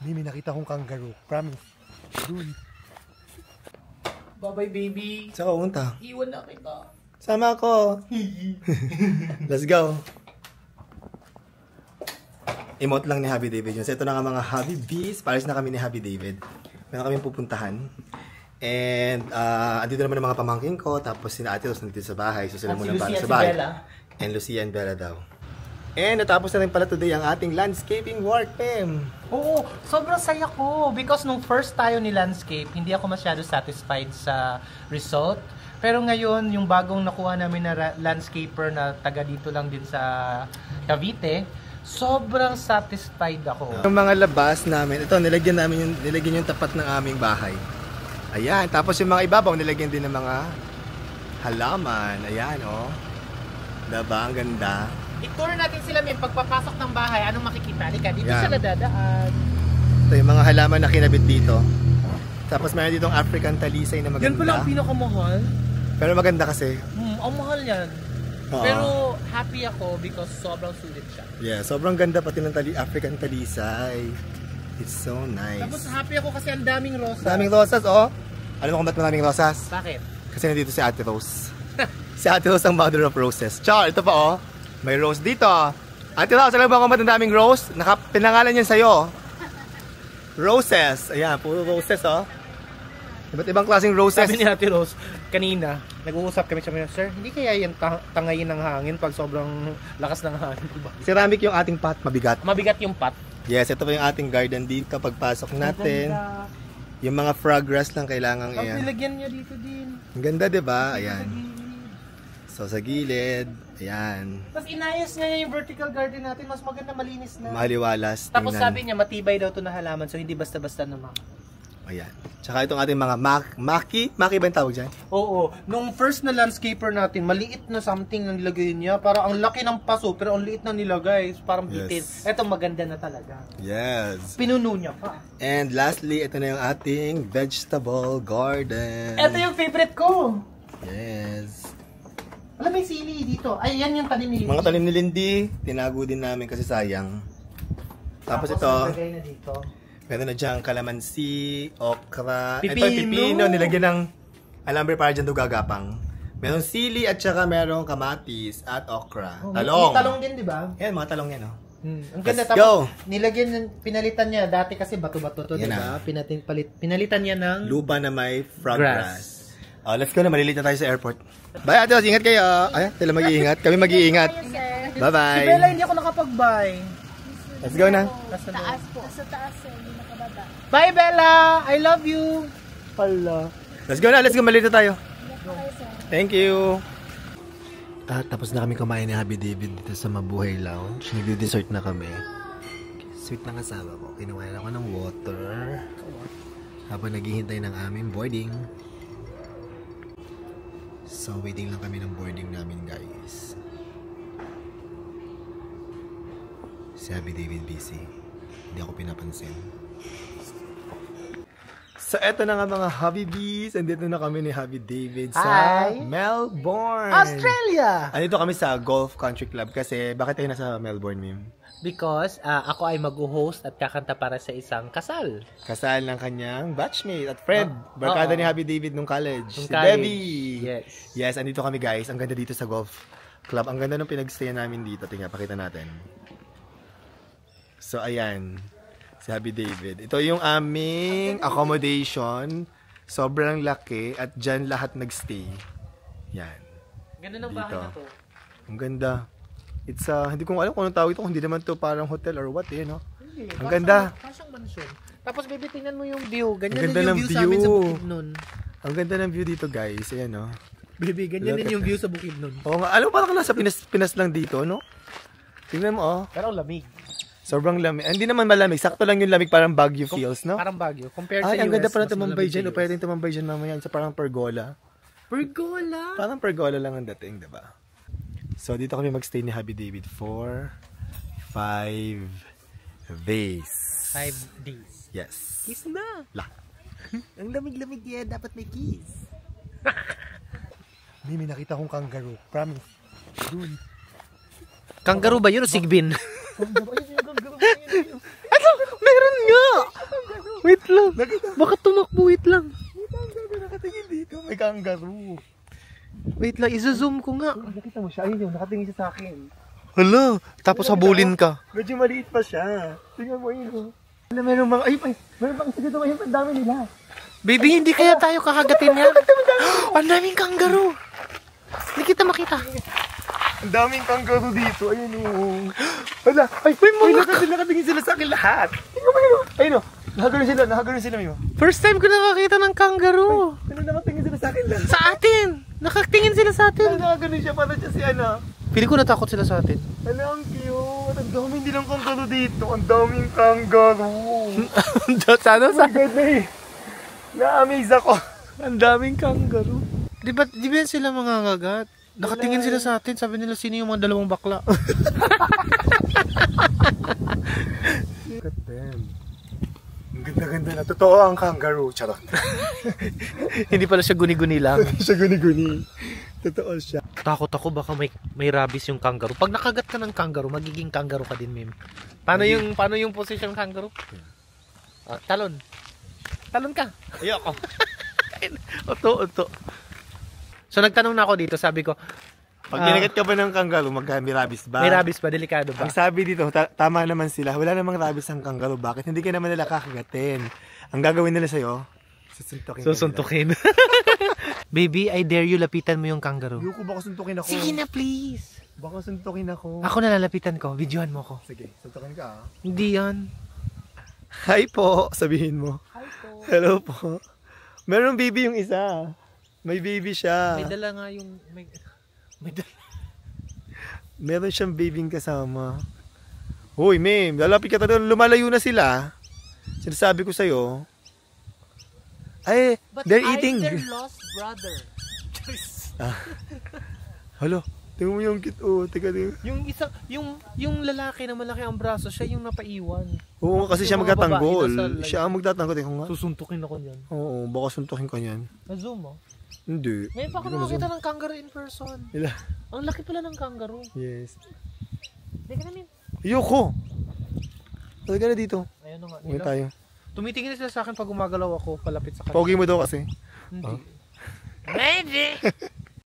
May nakita kong kangaroo. Promise. Dude. Bye-bye, baby. Saan ka pumunta? Iwan na kita. Sama ako. Let's go. Emote lang ni Happy David yun. So ito na nga mga Happy Bees. Paris na kami ni Happy David. Meron kami pupuntahan. And andito naman ang mga pamangking ko. Tapos sina Ate Rose nandito sa bahay. So sila muna para sa bahay. And Lucia and Bella daw. And natapos na rin pala today ang ating landscaping work, Pem. Oo, sobrang saya ko. Because nung first tayo ni landscape, hindi ako masyado satisfied sa result. Pero ngayon, yung bagong nakuha namin na landscaper na taga dito lang din sa Cavite, sobrang satisfied ako. Yung mga labas namin, ito nilagyan yung tapat ng aming bahay. Ayan, tapos yung mga ibabaw nilagyan din ng mga halaman. Ayan, oh. Diba? Ang ganda. I-tour natin sila may pagpapasok ng bahay. Anong makikita? Halika, dito Yan. sila dadaan. Ito yung mga halaman na kinabit dito. Tapos meron ditong African talisay na maganda. Yan pala ang pinakamahal. Pero maganda kasi. Ang mahal yan. Oo. Pero happy ako because sobrang sulit siya. Yeah, sobrang ganda pati ng African talisay. It's so nice. Tapos happy ako kasi ang daming rosas. Daming rosas, oh. Alam mo kung ba't maraming rosas? Bakit? Kasi nandito si Ate Rose. Si Ate Rose ang mother of roses. Char, ito pa, oh. May rose dito. Ate Rose, alam mo kung ba't ang daming rose? Pinangalan yan sa'yo. Roses. Ayan, puro roses, oh. Iba't ibang klaseng roses. Sabi ni Ate Rose, kanina, nag-uusap kami siya, Sir, hindi kaya yan tangayin ng hangin pag sobrang lakas ng hangin, diba? Ceramic yung ating pot, mabigat. Mabigat yung pot. Yes, ito pa yung ating garden dito pagpasok natin. Yung mga frog grass lang kailangan Tapos iyan. nilagyan niya dito din. Ang ganda, 'di ba? Ayan. So sa gilid, ayan. Tapos inayos niya yung vertical garden natin, mas maganda, malinis na. Maliwalas. Tapos tingnan. sabi niya, matibay daw to na halaman, so hindi basta-basta naman. Ayan. Tsaka itong ating mga maki ba yung tawag dyan? Oo. Nung first na landscaper natin, maliit na something na nilagay niya. Parang ang laki ng paso, pero ang liit na nilagay. Parang bitin. Yes. Eto maganda na talaga. Yes. Pinuno niya pa. And lastly, ito na yung ating vegetable garden. Eto yung favorite ko. Yes. Alam mo yung sili dito. Ay, yan yung tanim ni Lindy. Mga tanim ni Lindy, tinago din namin kasi sayang. Tapos ito, nilagay na dito. meron na dyan kalamansi, okra, Pipino. ito pipino, nilagyan ng alambre para dyan gagapang. Meron sili at saka meron kamatis at okra. Talong. May talong din, di ba? Yan, mga talong yan, oh. Ang ganda. Let's go. Tapos, pinalitan niya. Dati kasi bato-bato to, di Yan ba? Pinalitan niya ng Lupa na may frog Grass. grass. Oh, let's go na, malilito tayo sa airport. Bye, Ate Rose, ingat kayo. Ay, sila mag-iingat. Kami mag-iingat. Si Bye-bye. Bella, hindi ako nakapag-buy. Let's go na. Taas po. Sa taas eh, hindi nakababa. Bye, Bella! I love you! Hala. Let's go na, let's go, malilito tayo. Ingat po kayo, sir. Thank you. Tapos na kami kumain ni Happy David dito sa Mabuhay Lounge. Nag-dessert na kami. Sweet ng asawa ko. Kinuha ako ng water. Habang naghihintay ng aming boarding. So, waiting lang kami ng boarding namin, guys. Si Happy David busy. Hindi ako pinapansin. So, eto na nga mga Happy Bees. Andito na kami ni Happy David sa Hi. Melbourne. Australia! Andito kami sa Golf Country Club kasi bakit tayo nasa Melbourne, Mim? Because ako ay mag-host at kakanta para sa isang kasal. Kasal ng kanyang batchmate at friend. Barkada ni Happy David nung college. Nung Si college. Debbie. Yes. Yes, andito kami guys. Ang ganda dito sa Golf Club. Ang ganda nung pinagstayan namin dito. Tingnan, pakita natin. So, ayan. Si Happy David. Ito yung aming accommodation. Sobrang laki. At dyan lahat nagstay. Yan. Ganda ng Dito. bahay na to. Ang ganda. It's hindi ko alam kung anong tawag ito. Hindi naman to parang hotel or what eh, no? Hindi. Ang ganda. Kasyang mansyon. Tapos baby, tingnan mo yung view. Ganyan Ang ganda din yung ng view sa amin sa view. Bukidnon. Ang ganda ng view dito, guys. Ayan, no? Baby, ganyan Look din at yung view sa Bukidnon. Oo nga. Alam mo, parang nasa Pinas lang dito, no? Tingnan mo, oh. Pero lamig. Sobrang lamig. Hindi naman malamig. Sakto lang yung lamig, parang Baguio feels, no? Parang Baguio. Compared Ay, sa ang US, ganda pala mas tumambay malamig dyan. sa O, pwede tumambay dyan mamaya. Sa parang pergola. Pergola? Parang pergola lang ang dating, diba? So, dito kami magstay ni Happy David for 5 days. 5 days. Yes. Kiss na. La. Ang lamig-lamig yan. Dapat may kiss. May nakita kong kangaroo. Promise. Dude. Kangaroo ba yun o sigbin? Kangaroo. Ano? Meron nga! kangaroo. Baka tumakbo, wait lang. May kangaroo nakatingin dito. May kangaroo. Wait lang, izo-zoom ko nga. Nakita mo siya, ayun yun, nakatingin siya sa akin. Hala, tapos habulin ka. Medyo maliit pa siya. Tingnan mo yun. Meron mga, meron pang sige ayun, ang dami nila. Baby, hindi kaya tayo kakagatin yan? Ang daming kangaroo. Hindi kita makita. Ang daming kangaroo dito, ayun o. Hala, may nakatingin sila sa akin lahat. Tingnan mo yun. Ayun o, nakagano'n sila yun. First time ko nakakita ng kangaroo. Nakatingin sila sa akin lahat. Sa atin. Nakatingin sila sa atin. Nakagano'n siya, parang siya si Ana. Pili ko natakot sila sa atin. Hala, ang cute. Ang daming nilang kangaroo dito. Ang daming kangaroo. Sana sa... Oh my God, na-amaze ako. Ang daming kangaroo. Di ba yan sila mga ngagat? Nakatingin sila sa atin. Sabi nila, sino yung mga dalawang bakla? Look at them. Ang ganda-ganda na. Totoo ang kangaroo. Charot. Hindi pala siya guni-guni lang. Hindi siya guni-guni. Totoo siya. Takot ako baka may rabies yung kangaroo. Pag nakagat ka ng kangaroo, magiging kangaroo ka din, meme. Paano yung position ng kangaroo? Talon. Talon ka. Ayoko. Oto. So nagtanong na ako dito, sabi ko, Pag kinagat ka ba ng kangaroo, may rabies ba? may rabies ba? Delikado ba? Ang sabi dito, tama naman sila. Wala namang rabies ang kangaroo. Bakit? Hindi ka naman nila kakagatin. Ang gagawin nila sa'yo, Susuntukin. Baby, I dare you, lapitan mo yung kangaroo. Yuko, baka suntukin ako. Sige na, please. Baka suntukin ako. Ako na lalapitan ko. Videohan mo ko. Sige, suntukin ka. Hindi yan. Hi po, sabihin mo. Hi po. Hello po. Meron baby yung isa. May baby siya. May dala nga yung... May dala. Meron siyang babying kasama. Hoy, ma'am, lalapit ka doon. Lumalayo na sila. Sinasabi ko sa'yo. Ay, they're eating. But I'm their lost brother. Halo, tingnan mo yung cute. Oh, teka. Yung isa, yung lalaki na malaki ang braso, siya yung napaiwan. Oo, kasi siya Yung mga magtatanggol. babae nasa Siya ang magtatanggol. Tingnan nga. Susuntukin ako niyan. Oo, baka suntukin ka niyan. Na-zoom mo? Hindi. Ngayon pa ako Hindi ko nakakita ng kangaroo in person. Ila. Ang laki pala ng kangaroo. Yes. Hindi ka namin. Ayoko. Talaga na dito. Ayun na nga. Uwi tayo. Tumitingin sila sa akin pag gumagalaw ako palapit sa kanila. Pogi mo daw kasi. Hindi. Ready?